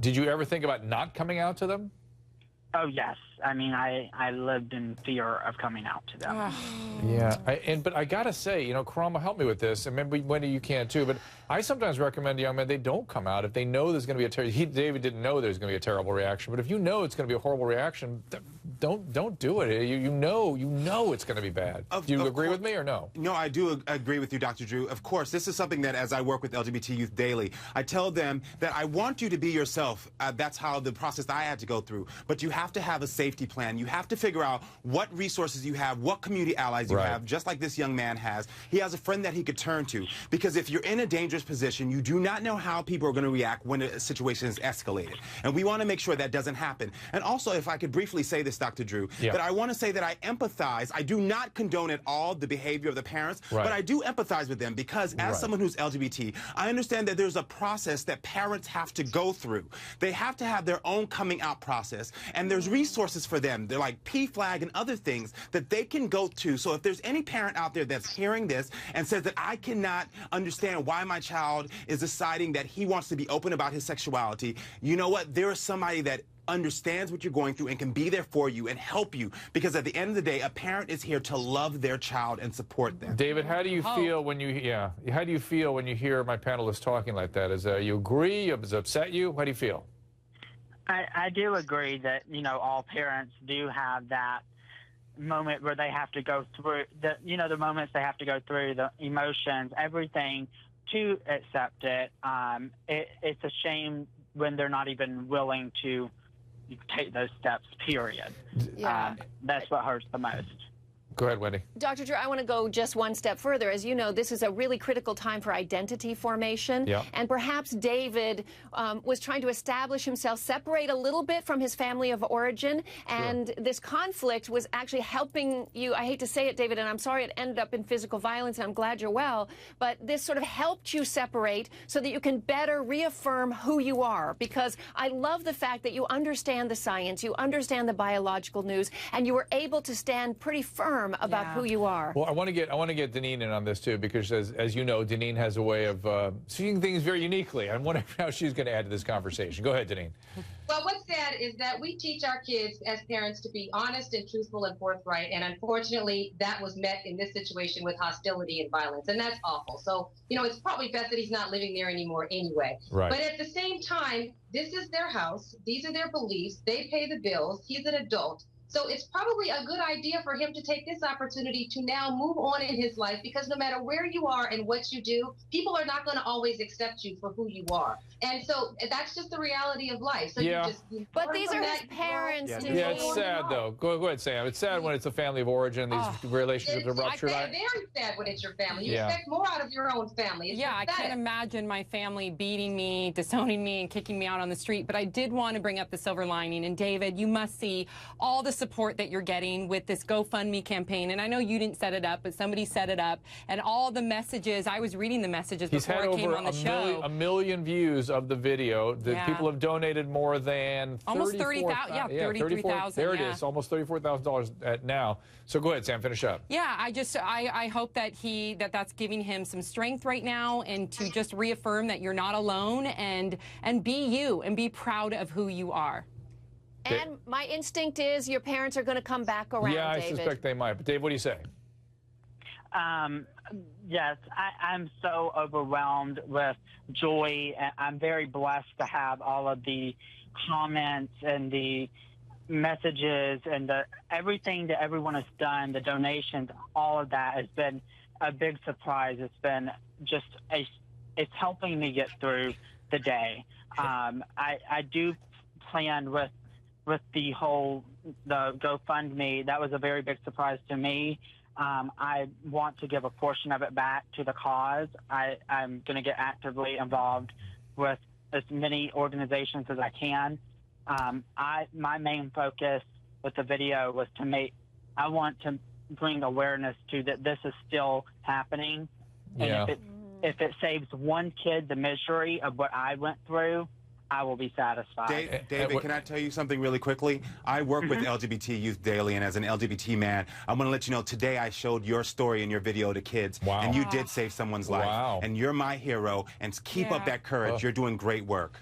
Did you ever think about not coming out to them? Oh, yes. I mean, I lived in fear of coming out to them. Yeah, but I gotta say, you know, Karama, help me with this, and maybe Wendy, you can too. But I sometimes recommend to young men they don't come out if they know there's going to be a terrible. David didn't know there's going to be a terrible reaction, but if you know it's going to be a horrible reaction, don't do it. You know it's going to be bad. Do you agree with me or no? No, I do agree with you, Dr. Drew. Of course, this is something that as I work with LGBT youth daily, I tell them that I want you to be yourself. That's how the process I had to go through. But you have to have a safety plan. You have to figure out what resources you have, what community allies you have, just like this young man has. He has a friend that he could turn to. Because if you're in a dangerous position, you do not know how people are going to react when a situation is escalated. And we want to make sure that doesn't happen. And also, if I could briefly say this, Dr. Drew, that I want to say that I empathize. I do not condone at all the behavior of the parents, but I do empathize with them because as someone who's LGBT, I understand that there's a process that parents have to go through. They have to have their own coming out process, and there's resources for them. They're like PFLAG and other things that they can go to. So if there's any parent out there that's hearing this and says that I cannot understand why my child is deciding that he wants to be open about his sexuality, you know what? There is somebody that understands what you're going through and can be there for you and help you, because at the end of the day, a parent is here to love their child and support them. David, how do you feel when you how do you feel when you hear my panelists talking like that? Is you agree? Does it upset you? How do you feel? I do agree that, you know, all parents do have that moment where they have to go through the moments they have to go through, the emotions, everything to accept it. It's a shame when they're not even willing to take those steps, period. That's what hurts the most. Go ahead, Wendy. Dr. Drew, I want to go just one step further. As you know, this is a really critical time for identity formation. And perhaps David was trying to establish himself, separate a little bit from his family of origin. And this conflict was actually helping you. I hate to say it, David, and I'm sorry it ended up in physical violence, and I'm glad you're well. But this sort of helped you separate so that you can better reaffirm who you are. Because I love the fact that you understand the science, you understand the biological news, and you were able to stand pretty firm about who you are. Well, I want to get Deneen in on this too, because as you know, Deneen has a way of seeing things very uniquely. I'm wondering how she's going to add to this conversation. Go ahead, Deneen. Well, what's sad is that we teach our kids as parents to be honest and truthful and forthright, and unfortunately, that was met in this situation with hostility and violence, and that's awful. So, you know, it's probably best that he's not living there anymore anyway. But at the same time, this is their house. These are their beliefs. They pay the bills. He's an adult. So it's probably a good idea for him to take this opportunity to now move on in his life, because no matter where you are and what you do, people are not going to always accept you for who you are. And so that's just the reality of life. So but these are his parents. Yeah, it's sad, though. Go ahead, Sam. It's sad when it's a family of origin, these relationships are ruptured. It's very sad when it's your family. You expect more out of your own family. I can't imagine my family beating me, disowning me, and kicking me out on the street. But I did want to bring up the silver lining. And, David, you must see all the support that you're getting with this GoFundMe campaign. And I know you didn't set it up, but somebody set it up. And all the messages, I was reading the messages before I came on the show. A million views of the video. The people have donated more than almost 30,000. 33,000. There it is, almost $34,000 now. So go ahead, Sam, finish up. I hope that that's giving him some strength right now, and to just reaffirm that you're not alone, and be you and be proud of who you are. And my instinct is your parents are going to come back around, Yeah, I David. suspect they might. But Dave, what do you say? Yes, I'm so overwhelmed with joy. I'm very blessed to have all of the comments and the messages and everything that everyone has done, the donations, all of that has been a big surprise. It's been just it's helping me get through the day. I do plan with the GoFundMe. That was a very big surprise to me. I want to give a portion of it back to the cause. I'm going to get actively involved with as many organizations as I can. My main focus with the video was I want to bring awareness to that this is still happening. And if it saves one kid the misery of what I went through, I will be satisfied. David, can I tell you something really quickly? I work with LGBT youth daily, and as an LGBT man, I want to let you know today I showed your story in your video to kids, and you did save someone's life. And you're my hero, and keep up that courage. You're doing great work.